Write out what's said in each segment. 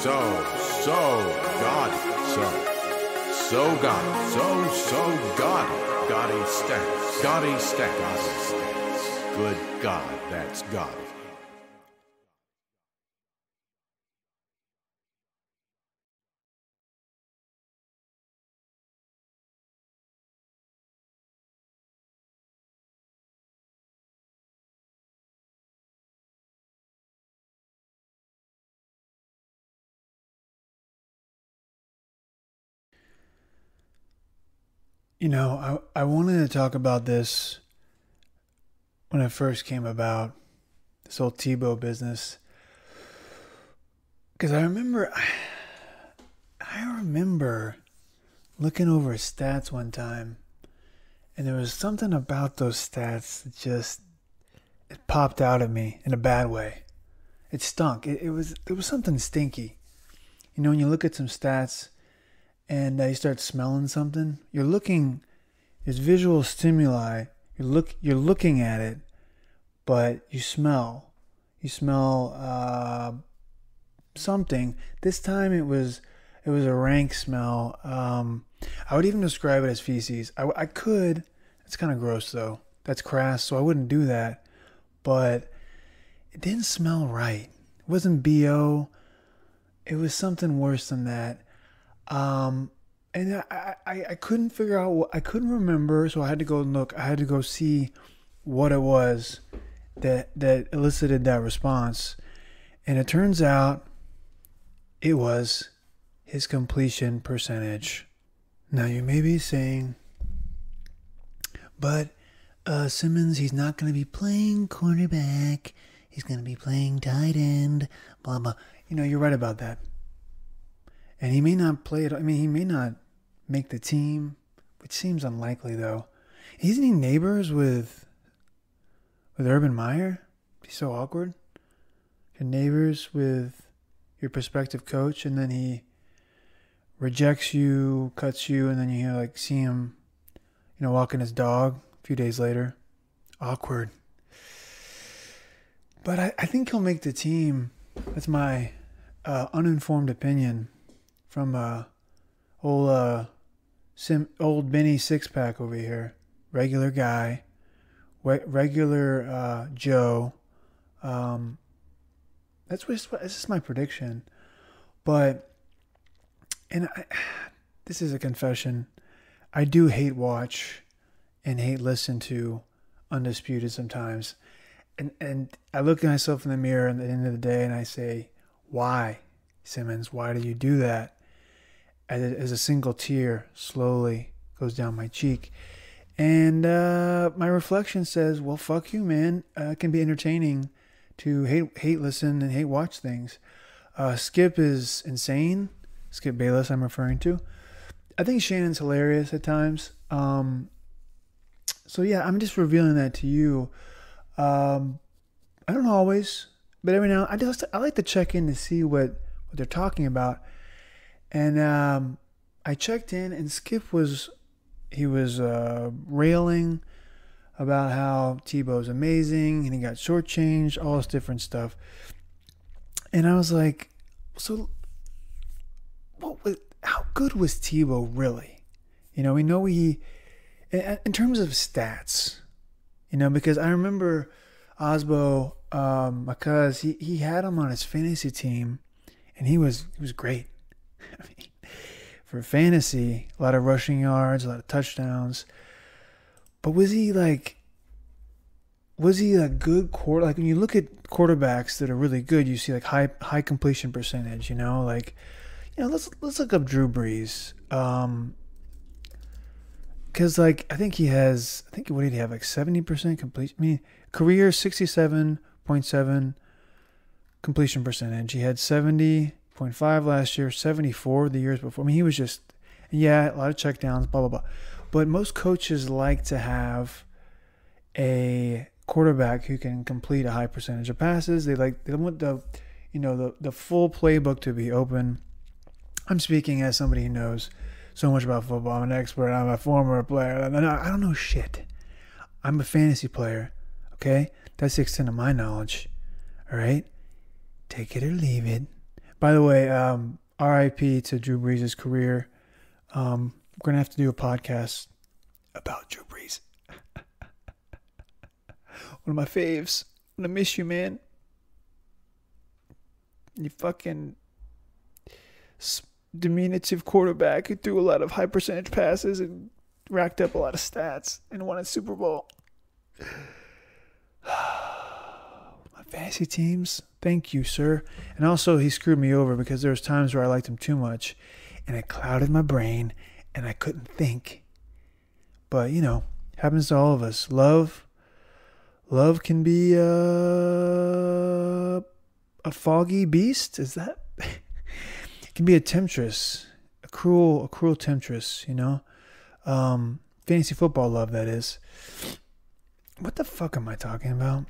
So gaudy stats. Gaudy stats. Good God, that's gaudy. You know, I wanted to talk about this when it first came about, this whole Tebow business. Because I remember looking over his stats one time, and there was something about those stats that it popped out at me in a bad way. It stunk. There was something stinky. You know, when you look at some stats and you start smelling something, there's visual stimuli, you're looking at it, but you smell something. This time it was a rank smell. I would even describe it as feces. I could, it's kind of gross though, that's crass, so I wouldn't do that, but it didn't smell right. It wasn't BO, it was something worse than that. And I couldn't figure out I couldn't remember, so I had to go look. I had to go see what it was that elicited that response. And it turns out it was his completion percentage. Now you may be saying, but Simmons, he's not going to be playing quarterback. He's going to be playing tight end, blah, blah. You know, you're right about that. And he may not play it. I mean, he may not make the team, which seems unlikely though. Isn't he neighbors with Urban Meyer? He's so awkward. You're neighbors with your prospective coach, and then he rejects you, cuts you, and then you see him, walking his dog a few days later. Awkward. But I think he'll make the team. That's my uninformed opinion from old Benny Six-Pack over here. Regular guy. Regular Joe. That's just my prediction. But, this is a confession. I do hate watch and hate listen to Undisputed sometimes. And I look at myself in the mirror at the end of the day and I say, why, Simmons? Why do you do that? As a single tear slowly goes down my cheek. And my reflection says, well, fuck you, man. It can be entertaining to hate listen and hate watch things. Skip is insane. Skip Bayless I'm referring to. I think Shannon's hilarious at times. So yeah, I'm just revealing that to you. I don't always, but every now I like to check in to see what they're talking about. And I checked in, and Skip was railing about how Tebow's amazing and he got shortchanged, all this different stuff. And I was like, so how good was Tebow really? We know in terms of stats, because I remember Osbo, because he had him on his fantasy team, and he was great. I mean, for fantasy, a lot of rushing yards, a lot of touchdowns. But was he a good quarter? Like when you look at quarterbacks that are really good, you see like high completion percentage. Let's look up Drew Brees. Because I think what did he have, like 70% completion? I mean, career 67.7 completion percentage. He had 70.5 last year, 74 the years before. I mean, he was just, a lot of checkdowns, blah, blah, blah. But most coaches like to have a quarterback who can complete a high percentage of passes. They want the full playbook to be open. I'm speaking as somebody who knows so much about football. I'm an expert. I'm a former player. I don't know shit. I'm a fantasy player. Okay? That's the extent of my knowledge. All right? Take it or leave it. By the way, R.I.P. to Drew Brees' career. We're gonna have to do a podcast about Drew Brees. One of my faves. I'm gonna miss you, man. You fucking diminutive quarterback who threw a lot of high percentage passes and racked up a lot of stats and won a Super Bowl. My fantasy teams, thank you, sir. And also, he screwed me over because there was times where I liked him too much and it clouded my brain and I couldn't think. But, you know, happens to all of us. Love can be a foggy beast. Is that? It can be a temptress, a cruel temptress, you know? Fantasy football love, that is. What the fuck am I talking about?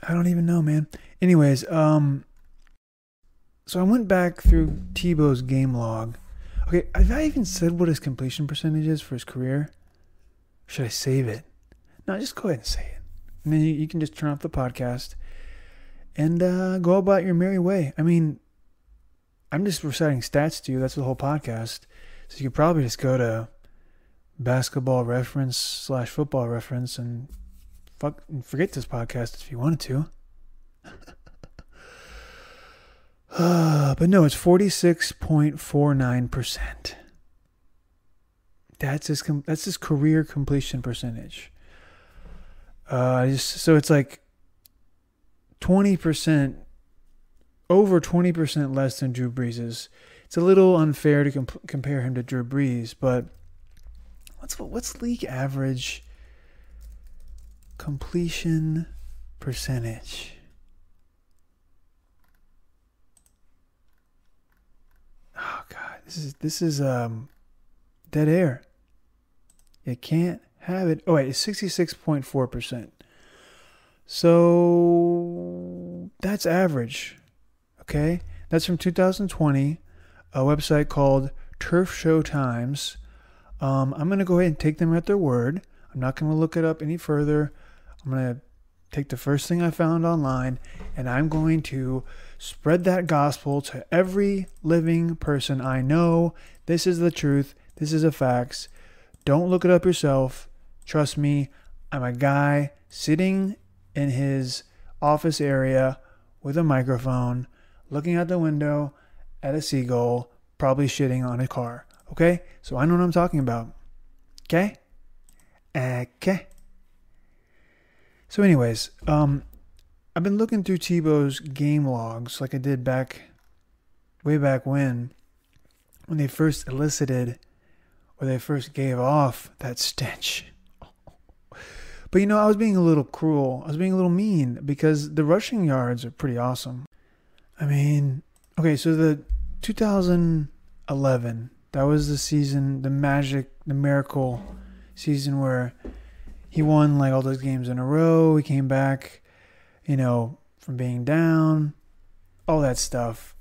I don't even know, man. Anyways, so I went back through Tebow's game log. Okay, have I even said what his completion percentage is for his career? Or should I save it? No, just go ahead and say it. And then you can just turn off the podcast and go about your merry way. I mean, I'm just reciting stats to you. That's the whole podcast. So you could probably just go to basketball reference / football reference and forget this podcast if you wanted to. But no, it's 46.49%. That's his career completion percentage. So it's like 20%, over 20% less than Drew Brees's. It's a little unfair to compare him to Drew Brees, but what's league average completion percentage? Oh God, this is dead air. You can't have it. Oh wait, it's 66.4%. So that's average. Okay, that's from 2020, a website called Turf Show Times. I'm going to go ahead and take them at their word. I'm not going to look it up any further. I'm going to take the first thing I found online, and I'm going to spread that gospel to every living person I know. This is the truth. This is a fact. Don't look it up yourself. Trust me, I'm a guy sitting in his office area with a microphone, looking out the window at a seagull, probably shitting on a car. Okay? So I know what I'm talking about. Okay? Okay. So anyways, I've been looking through Tebow's game logs like I did way back when they first elicited or they first gave off that stench. But you know, I was being a little cruel. I was being a little mean because the rushing yards are pretty awesome. I mean, okay, so the 2011, that was the season, the miracle season where he won like all those games in a row. He came back, you know, from being down, all that stuff.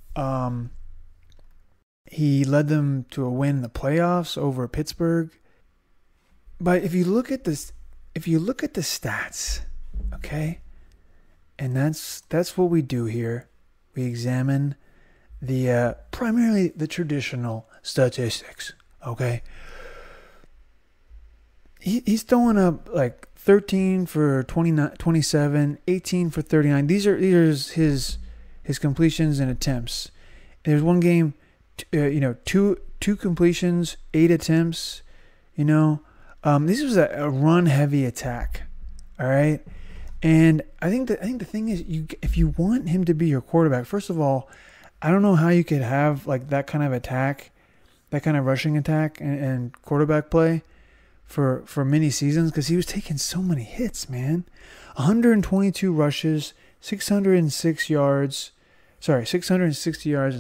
He led them to a win in the playoffs over Pittsburgh. But if you look at the stats, okay, and that's what we do here. We examine the primarily the traditional statistics, okay? He's throwing up like 13 for 29, 27, 18 for 39. These are his completions and attempts. There's one game, two completions, 8 attempts. This was a run heavy attack. All right. And I think the thing is, if you want him to be your quarterback, first of all, I don't know how you could have like that kind of attack, that kind of rushing attack and quarterback play for many seasons, because he was taking so many hits, man. 122 rushes, 660 yards and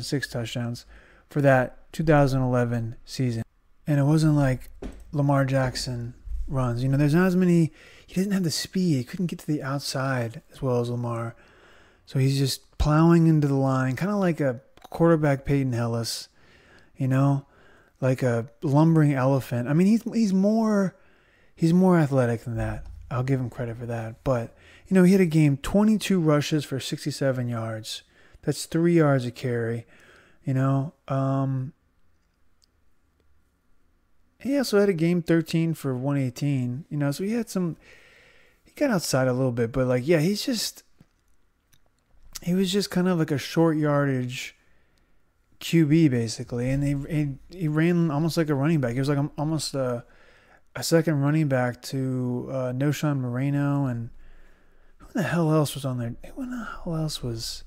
6 touchdowns for that 2011 season. And it wasn't like Lamar Jackson runs. There's not as many. He doesn't have the speed. He couldn't get to the outside as well as Lamar. So he's just plowing into the line, kind of like a quarterback Peyton Hillis, like a lumbering elephant. I mean, he's more athletic than that. I'll give him credit for that. But, he had a game, 22 rushes for 67 yards, That's 3 yards a carry. You know, he also had a game 13 for 118. You know, so he got outside a little bit, but like, yeah, he was just kind of like a short yardage QB basically, and he ran almost like a running back. He was like almost a second running back to Noshawn Moreno, and who the hell else was on there? Who the hell else was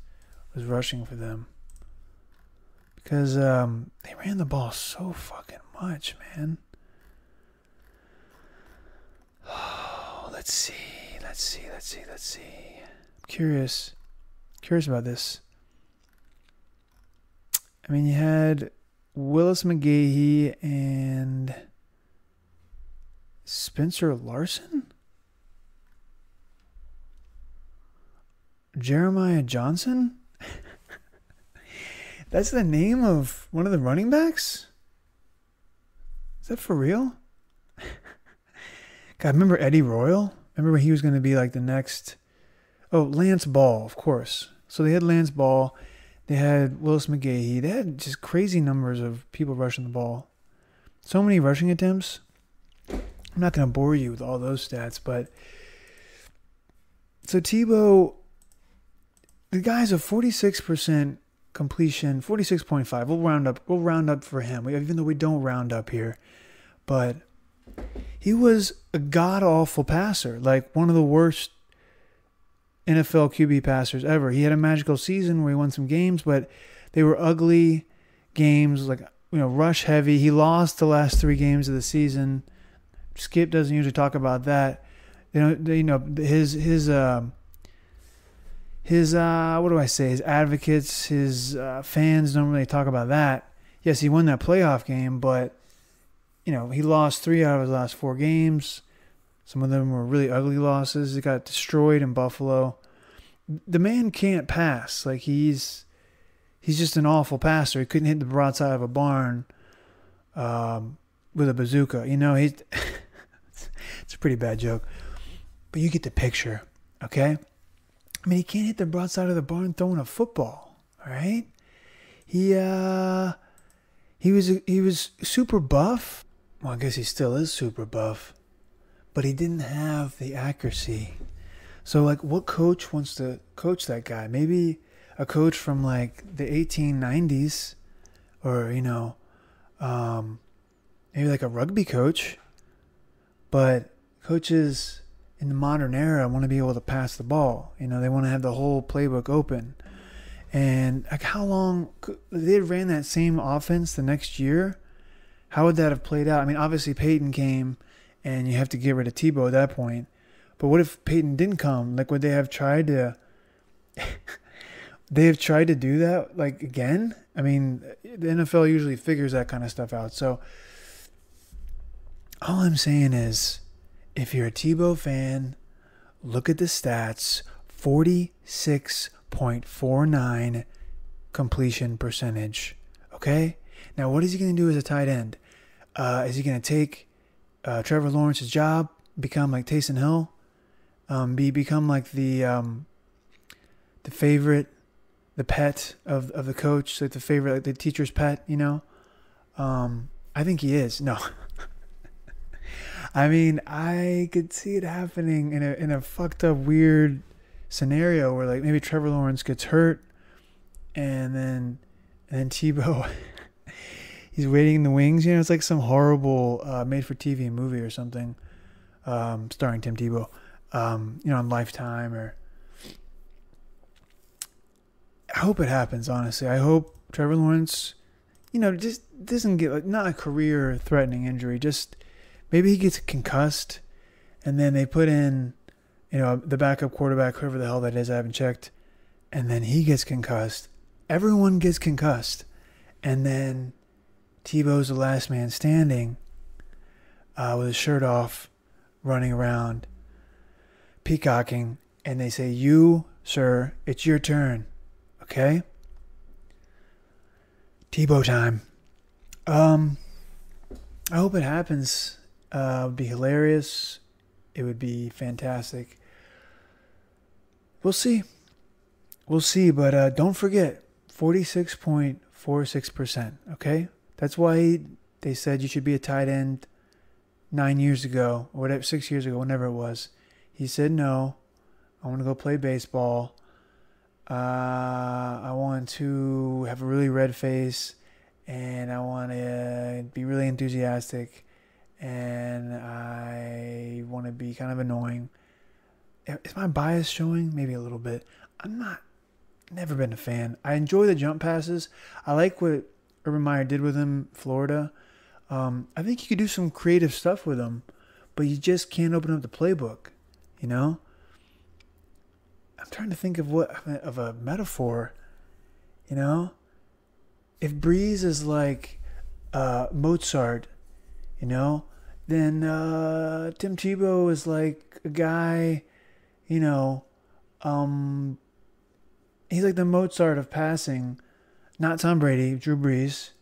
rushing for them? Because they ran the ball so fucking much, man. Oh, let's see. I'm curious about this. I mean, you had Willis McGahee and Spencer Larson? Jeremiah Johnson? That's the name of one of the running backs? Is that for real? God, remember Eddie Royal? Remember when he was going to be like the next... Oh, Lance Ball, of course. So they had Lance Ball. They had Willis McGahee. They had just crazy numbers of people rushing the ball. So many rushing attempts. I'm not going to bore you with all those stats, but... So Tebow... The guy's a 46% completion, 46.5. We'll round up for him, even though we don't round up here. But he was a god-awful passer, like one of the worst NFL QB passers ever. He had a magical season where he won some games, but they were ugly games, like, you know, rush heavy. He lost the last 3 games of the season. Skip doesn't usually talk about that. His what do I say? His advocates, his fans don't really talk about that. Yes, he won that playoff game, but you know, he lost 3 out of his last 4 games. Some of them were really ugly losses. He got destroyed in Buffalo. The man can't pass. Like he's just an awful passer. He couldn't hit the broadside of a barn with a bazooka. You know, it's a pretty bad joke, but you get the picture, okay? I mean, he can't hit the broadside of the barn throwing a football. All right, he was super buff. Well, I guess he still is super buff, but he didn't have the accuracy. So, like, what coach wants to coach that guy? Maybe a coach from like the 1890s, or you know, maybe like a rugby coach. But coaches in the modern era want to be able to pass the ball. You know, they want to have the whole playbook open. And like, how long they ran that same offense the next year? How would that have played out? I mean, obviously Peyton came, and you have to get rid of Tebow at that point. But what if Peyton didn't come? Like, would they have tried to? They have tried to do that like again? I mean, the NFL usually figures that kind of stuff out. So all I'm saying is, if you're a Tebow fan, look at the stats. 46.49 completion percentage. Okay? Now, what is he going to do as a tight end? Is he going to take Trevor Lawrence's job, become like Taysom Hill, become like the favorite, the pet of the coach, like the favorite, like the teacher's pet, you know? I think he is. No. I mean, I could see it happening in a fucked up, weird scenario where like maybe Trevor Lawrence gets hurt, and then Tebow, he's waiting in the wings. You know, it's like some horrible made-for-TV movie or something, starring Tim Tebow, you know, on Lifetime. Or I hope it happens. Honestly, I hope Trevor Lawrence, you know, just doesn't get like, not a career-threatening injury, just. Maybe he gets concussed, and then they put in, you know, the backup quarterback, whoever the hell that is, I haven't checked, and then he gets concussed. Everyone gets concussed, and then Tebow's the last man standing with his shirt off, running around, peacocking, and they say, "You, sir, it's your turn, okay? Tebow time." I hope it happens. It would be hilarious. It would be fantastic. We'll see. we'll see. But don't forget, 46.46%. Okay, that's why they said you should be a tight end 9 years ago or whatever, 6 years ago, whenever it was. He said no. I want to go play baseball. I want to have a really red face, and I want to be really enthusiastic, and I want to be kind of annoying. Is my bias showing? Maybe a little bit. Never been a fan. I enjoy the jump passes. I like what Urban Meyer did with him in Florida. I think you could do some creative stuff with him, but you just can't open up the playbook, you know? I'm trying to think of a metaphor, you know? If Breeze is like Mozart, you know, then Tim Tebow is like a guy, you know, he's like the Mozart of passing. Not Tom Brady, Drew Brees.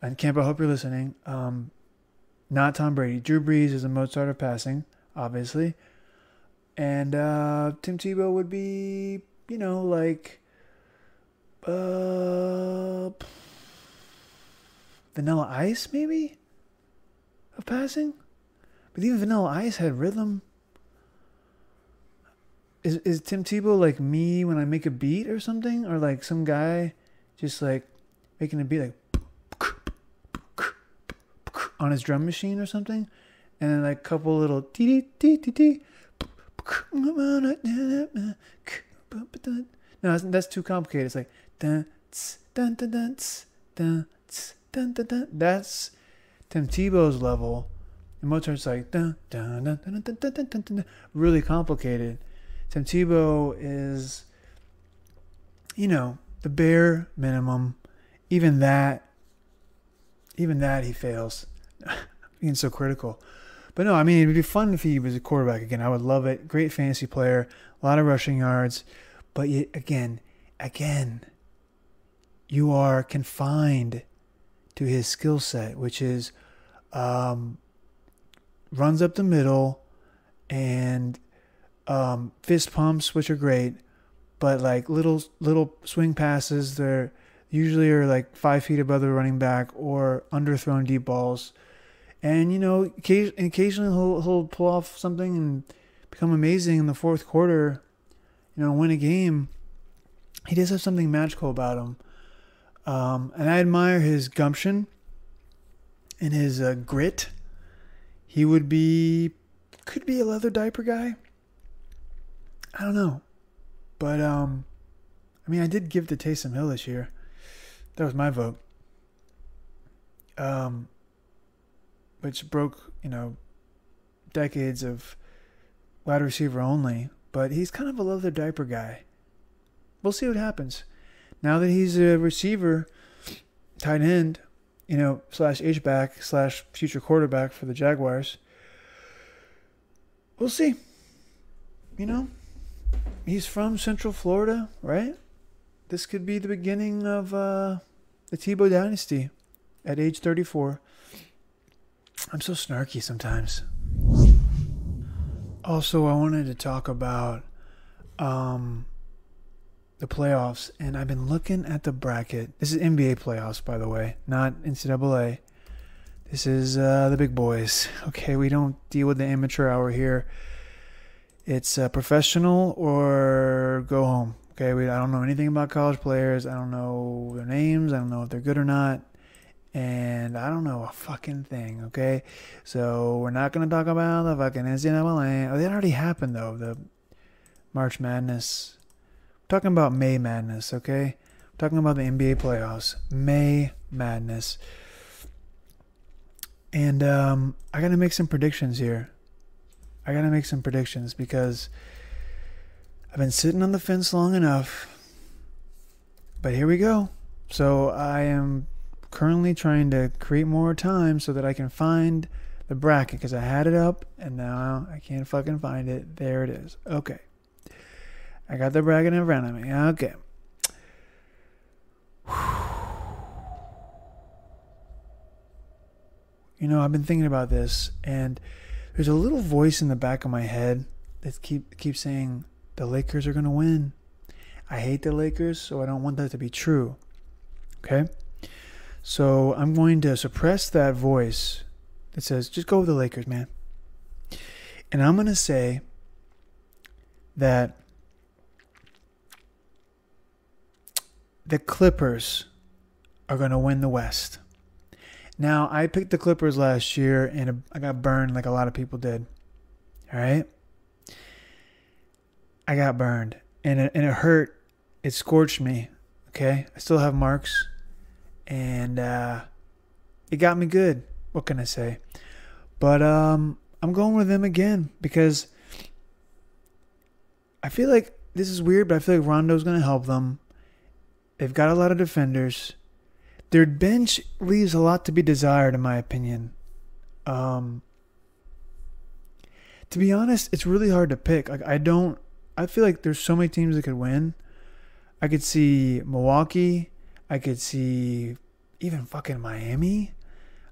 And Camp, I hope you're listening. Not Tom Brady. Drew Brees is the Mozart of passing, obviously. And Tim Tebow would be, you know, like Vanilla Ice, maybe, of passing. But even Vanilla Ice had rhythm. Is Tim Tebow like me when I make a beat or something? Or like some guy just like making a beat like on his drum machine or something? And then like a couple little tee. No, that's too complicated. It's like dun, dun, dun, dun, dun, dun, dun, dun. That's Tim Tebow's level. And Mozart's like dun, dun, dun, dun, dun, dun, dun, dun, dun. Really complicated. Tim Tebow is, you know, the bare minimum. Even that he fails. Being so critical. But no, I mean, it would be fun if he was a quarterback again. I would love it. Great fantasy player. A lot of rushing yards. But again, you are confined to his skill set, which is runs up the middle and fist pumps, which are great. But like little swing passes, they're usually are like 5 feet above the running back or underthrown deep balls. And, you know, occasionally he'll pull off something and become amazing in the fourth quarter, you know, win a game. He does have something magical about him. And I admire his gumption and his grit. He could be a leather diaper guy. I don't know. But, I mean, I did give to Taysom Hill this year. That was my vote. Which broke, you know, decades of wide receiver only. But he's kind of a leather diaper guy. We'll see what happens. Now that he's a receiver, tight end, you know, / H-back / future quarterback for the Jaguars, we'll see. You know, he's from Central Florida, right? This could be the beginning of the Tebow dynasty at age 34. I'm so snarky sometimes. Also, I wanted to talk about the playoffs, and I've been looking at the bracket. This is NBA playoffs, by the way, not NCAA. This is the big boys. Okay, we don't deal with the amateur hour here. It's professional or go home. Okay, I don't know anything about college players. I don't know their names. I don't know if they're good or not. And I don't know a fucking thing, okay? So we're not going to talk about the fucking NCAA. Oh, that already happened, though, the March Madness. I'm talking about May Madness, okay? I'm talking about the NBA playoffs. May Madness. And I got to make some predictions here. I got to make some predictions because I've been sitting on the fence long enough. But here we go. So I am currently trying to create more time so that I can find the bracket because I had it up and now I can't fucking find it. There it is. Okay. I got the bracket in front of me. Okay. You know, I've been thinking about this and there's a little voice in the back of my head that keeps saying the Lakers are going to win. I hate the Lakers, so I don't want that to be true. Okay? So I'm going to suppress that voice that says, just go with the Lakers, man. And I'm going to say that the Clippers are going to win the West. Now, I picked the Clippers last year, and I got burned like a lot of people did. All right? I got burned, and it hurt. It scorched me, okay? I still have marks, and it got me good. What can I say? But I'm going with them again because I feel like this is weird, but I feel like Rondo's going to help them. They've got a lot of defenders. Their bench leaves a lot to be desired, in my opinion. To be honest, it's really hard to pick. Like I feel like there's so many teams that could win. I could see Milwaukee. I could see even fucking Miami.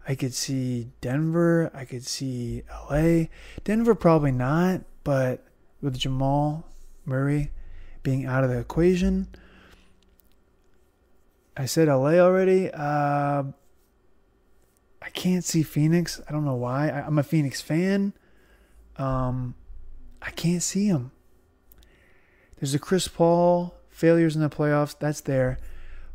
I could see Denver. I could see LA. Denver probably not, but with Jamal Murray being out of the equation. I said LA already. I can't see Phoenix. I don't know why. I'm a Phoenix fan. I can't see him. There's the Chris Paul failures in the playoffs. That's there.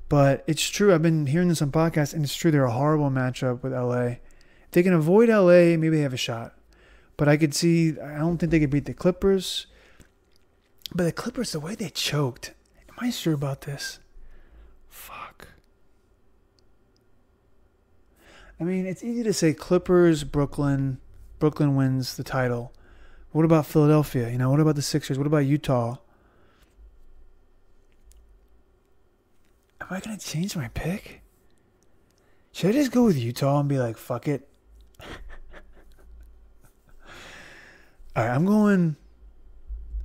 But it's true. I've been hearing this on podcasts, and it's true. They're a horrible matchup with LA. If they can avoid LA, maybe they have a shot. But I could see, I don't think they could beat the Clippers. But the Clippers, the way they choked. Am I sure about this? Fuck. I mean, it's easy to say Clippers, Brooklyn. Brooklyn wins the title. What about Philadelphia? What about the Sixers? What about Utah? Am I going to change my pick? Should I just go with Utah and be like, fuck it? All right, I'm going...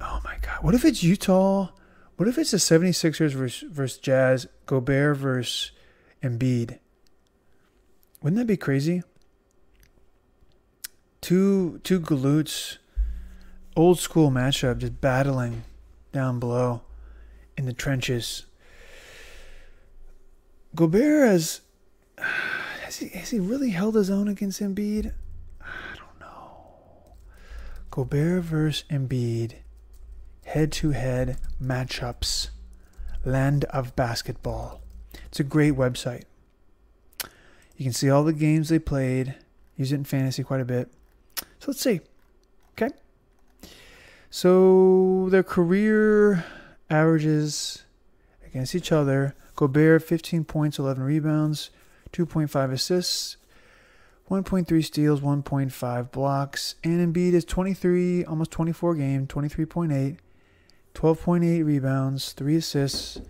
Oh, my God. What if it's Utah? What if it's the 76ers versus Jazz, Gobert versus Embiid? Wouldn't that be crazy? Two galoots, old school matchup, just battling down below in the trenches. Gobert has he really held his own against Embiid? I don't know. Gobert versus Embiid, head-to-head matchups, Land of Basketball. It's a great website. You can see all the games they played. Use it in fantasy quite a bit. So let's see. Okay. So their career averages against each other. Gobert, 15 points, 11 rebounds, 2.5 assists, 1.3 steals, 1.5 blocks. And Embiid is 23, almost 24 game, 23.8, 12.8 rebounds, 3 assists,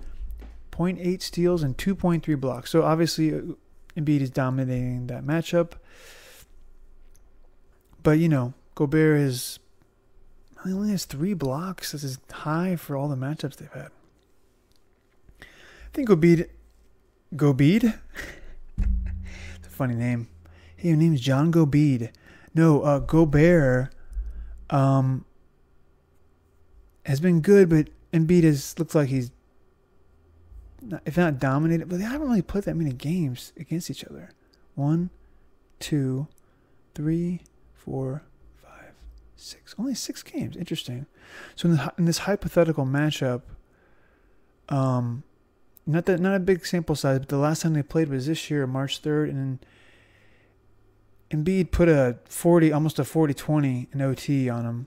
0.8 steals, and 2.3 blocks. So obviously Embiid is dominating that matchup. But, Gobert he only has 3 blocks. This is high for all the matchups they've had. I think Gobert? It's a funny name. Hey, your name's John Gobert. No, Gobert has been good, but Embiid looks like he's, if not dominated, but they haven't really played that many games against each other. 1, 2, 3, 4, 5, 6. Only 6 games. Interesting. So in this hypothetical matchup, not a big sample size, but the last time they played was this year, March 3rd, and Embiid put almost a 40-20 in OT on him,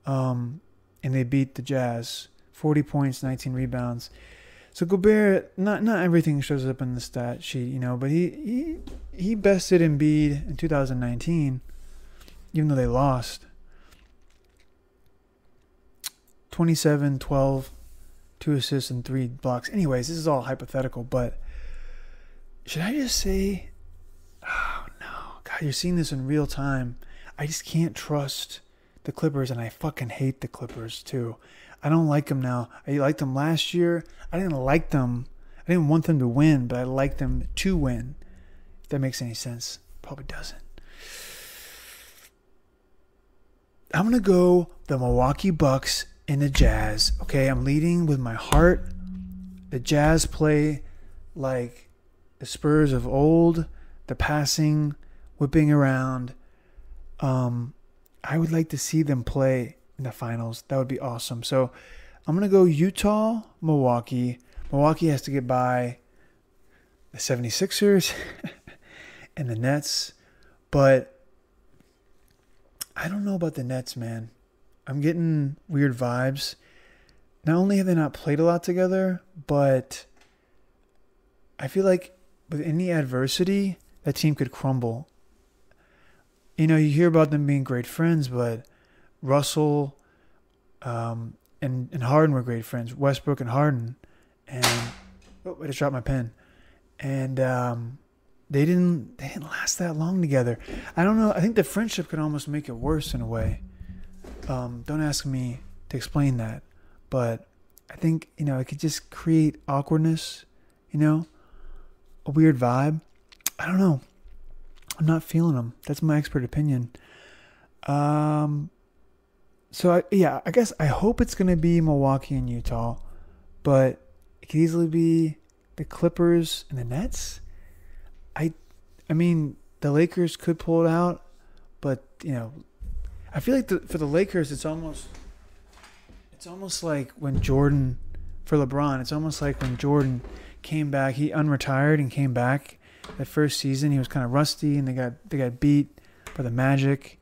and they beat the Jazz, 40 points, 19 rebounds. So Gobert, not everything shows up in the stat sheet, but he bested Embiid in 2019, even though they lost. 27, 12, 2 assists and 3 blocks. Anyways, this is all hypothetical, but should I just say, oh no, God, you're seeing this in real time. I just can't trust the Clippers, and I fucking hate the Clippers too. I don't like them now. I liked them last year. I didn't like them. I didn't want them to win, but I liked them to win. If that makes any sense. Probably doesn't. I'm going to go the Milwaukee Bucks in the Jazz. Okay, I'm leading with my heart. The Jazz play like the Spurs of old. The passing, whipping around. I would like to see them play in the finals. That would be awesome. So I'm going to go Utah, Milwaukee. Milwaukee has to get by the 76ers and the Nets. But I don't know about the Nets, man. I'm getting weird vibes. Not only have they not played a lot together, but I feel like with any adversity, that team could crumble. You know, you hear about them being great friends, but Russell and Harden were great friends. Westbrook and Harden. And I just dropped my pen. And they didn't last that long together. I don't know. I think the friendship could almost make it worse in a way. Don't ask me to explain that. But I think, you know, it could just create awkwardness, you know, a weird vibe. I don't know. I'm not feeling them. That's my expert opinion. I guess I hope it's going to be Milwaukee and Utah, but it could easily be the Clippers and the Nets. I mean, the Lakers could pull it out, but, you know, I feel like for the Lakers, it's almost like when Jordan, for LeBron, it's almost like when Jordan came back, he unretired and came back. That first season, he was kind of rusty, and they got beat by the Magic.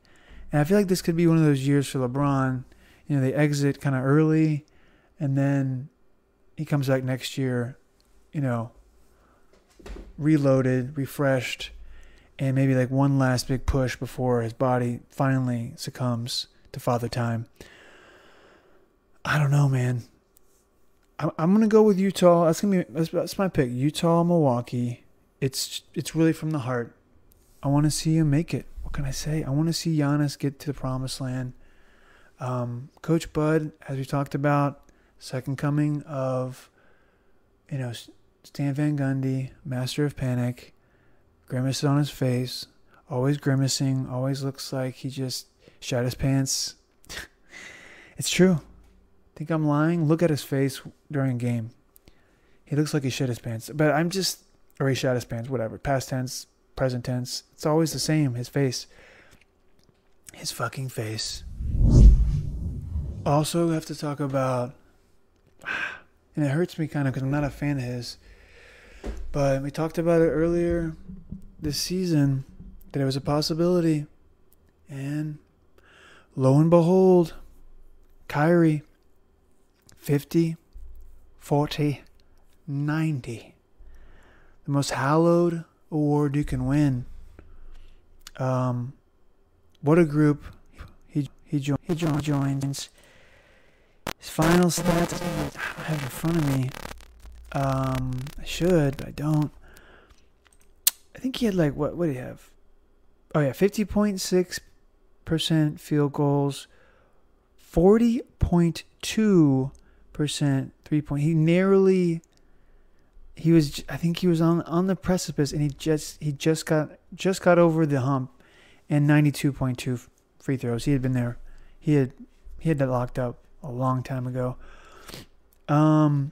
And I feel like this could be one of those years for LeBron. You know, they exit kind of early, and then he comes back next year, you know, reloaded, refreshed, and maybe like one last big push before his body finally succumbs to Father Time. I don't know, man. I'm gonna go with Utah. That's my pick. Utah, Milwaukee. It's really from the heart. I want to see him make it. What can I say? I want to see Giannis get to the promised land. Coach Bud, as we talked about, second coming of, you know, Stan Van Gundy, master of panic, grimaces on his face, always grimacing, always looks like he just shat his pants. It's true. Think I'm lying? Look at his face during a game. He looks like he shit his pants. But or he shat his pants, whatever. Past tense, present tense. It's always the same, his face. His fucking face. Also, we have to talk about, and it hurts me kind of because I'm not a fan of his, but we talked about it earlier this season, that it was a possibility. And lo and behold, Kyrie, 50, 40, 90. The most hallowed award you can win. What a group he joins. His final stats, I don't have it in front of me. I should, but I don't. I think he had like, what did he have? Oh yeah, 50.6% field goals, 40.2% 3-point. I think he was on the precipice, and he just got over the hump, and 92.2 free throws. He had been there. He had that locked up a long time ago. I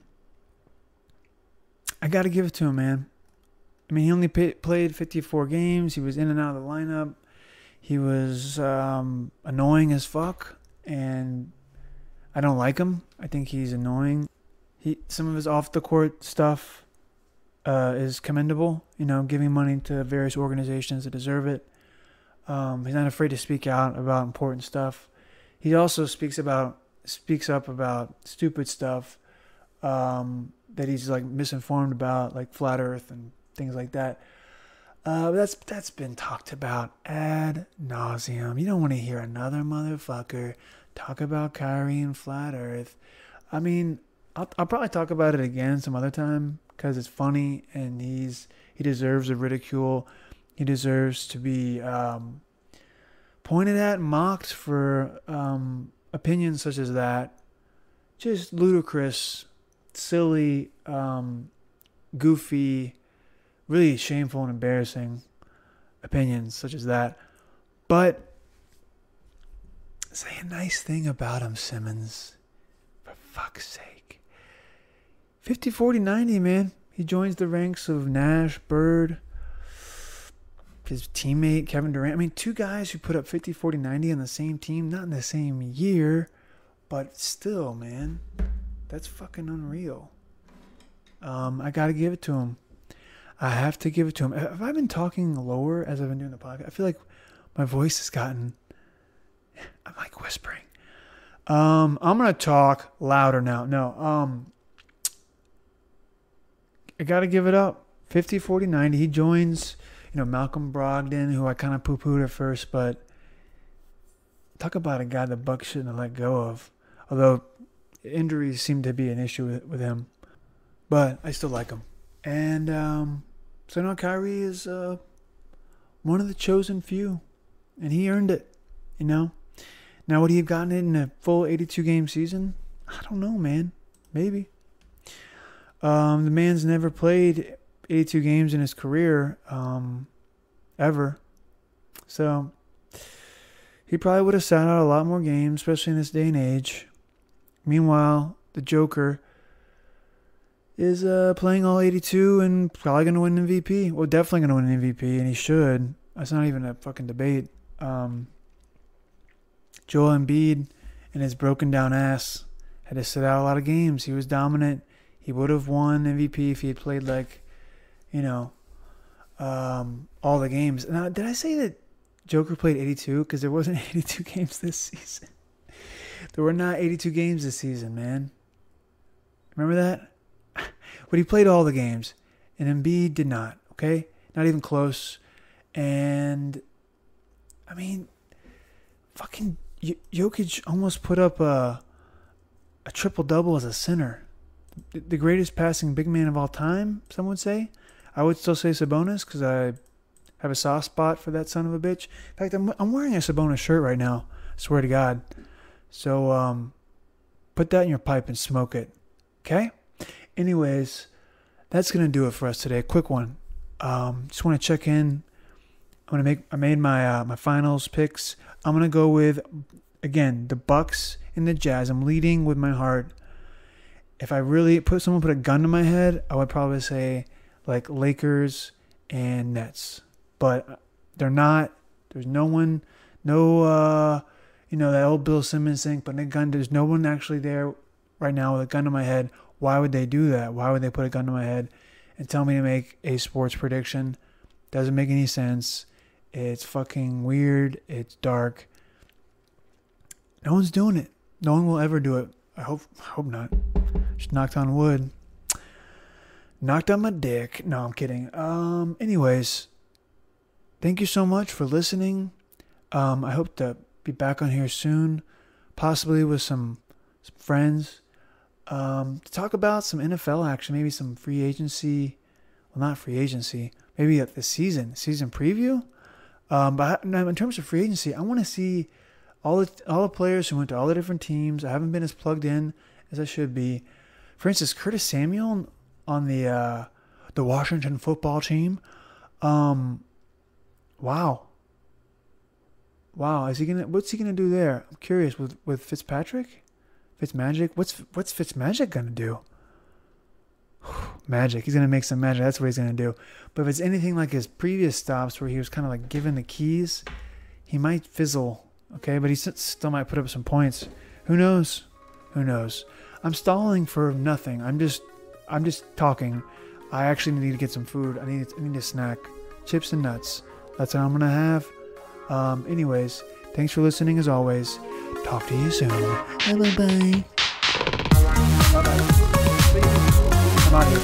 got to give it to him, man. I mean, he only played 54 games. He was in and out of the lineup. He was annoying as fuck, and I don't like him. I think he's annoying. Some of his off-the-court stuff is commendable. You know, giving money to various organizations that deserve it. He's not afraid to speak out about important stuff. He also speaks up about stupid stuff that he's like misinformed about, like flat Earth and things like that. That's been talked about ad nauseum. You don't want to hear another motherfucker talk about Kyrie and flat Earth. I mean, I'll probably talk about it again some other time because it's funny, and he deserves the ridicule. He deserves to be pointed at and mocked for opinions such as that. Just ludicrous, silly, goofy, really shameful and embarrassing opinions such as that. But say a nice thing about him, Simmons. fuck's sake. 50, 40, 90, man. He joins the ranks of Nash, Bird, his teammate, Kevin Durant. I mean, two guys who put up 50, 40, 90 on the same team, not in the same year, but still, man. That's fucking unreal. I got to give it to him. I have to give it to him. Have I been talking lower as I've been doing the podcast? I feel like my voice has gotten... I'm like whispering. I'm going to talk louder now. No, I got to give it up. 50, 40, 90. He joins, Malcolm Brogdon, who I kind of poo-pooed at first, but talk about a guy the Bucks shouldn't have let go of. Although injuries seem to be an issue with him. But I still like him. And so now Kyrie is one of the chosen few. And he earned it, Now would he have gotten it in a full 82-game season? I don't know, man. Maybe. The man's never played 82 games in his career, ever. So he probably would have sat out a lot more games, especially in this day and age. Meanwhile, the Joker is playing all 82 and probably going to win MVP. Well, definitely going to win an MVP, and he should. That's not even a fucking debate. Joel Embiid and his broken down ass had to sit out a lot of games. He was dominant. He would have won MVP if he had played all the games. Now, did I say that Joker played 82? Because there wasn't 82 games this season. There were not 82 games this season, man. Remember that? But he played all the games. And Embiid did not, okay? Not even close. And, I mean, fucking Jokic almost put up a triple-double as a center. The greatest passing big man of all time, some would say. I would still say Sabonis because I have a soft spot for that son of a bitch. In fact, I'm wearing a Sabonis shirt right now. I swear to God. So put that in your pipe and smoke it. Okay? Anyways, that's going to do it for us today. A quick one. Just want to check in. I made my finals picks. I'm going to go with, again, the Bucks and the Jazz. I'm leading with my heart. If I really someone put a gun to my head, I would probably say like Lakers and Nets. But they're not. There's no one, that old Bill Simmons thing, putting a gun. There's no one actually there right now with a gun to my head. Why would they do that? Why would they put a gun to my head and tell me to make a sports prediction? Doesn't make any sense. It's fucking weird. It's dark. No one's doing it. No one will ever do it. I hope not. Just knocked on wood. Knocked on my dick. No, I'm kidding. Anyways, thank you so much for listening. I hope to be back on here soon, possibly with some friends, to talk about some NFL action, maybe some free agency. Well, not free agency. Maybe the season preview. But in terms of free agency, I want to see all the players who went to all the different teams. I haven't been as plugged in as I should be. For instance, Curtis Samuel on the Washington football team. Wow. What's he gonna do there? I'm curious with Fitzmagic. What's Fitzmagic gonna do? Magic. He's gonna make some magic. That's what he's gonna do. But if it's anything like his previous stops where he was kind of like given the keys, he might fizzle. Okay, but he still might put up some points. Who knows? I'm stalling for nothing. I'm just talking. I actually need to get some food. I need a snack. Chips and nuts. That's what I'm gonna have. Anyways, thanks for listening as always. Talk to you soon. Bye. I'm out here.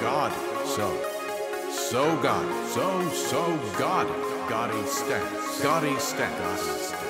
God, so God, so God, Gaudy stats,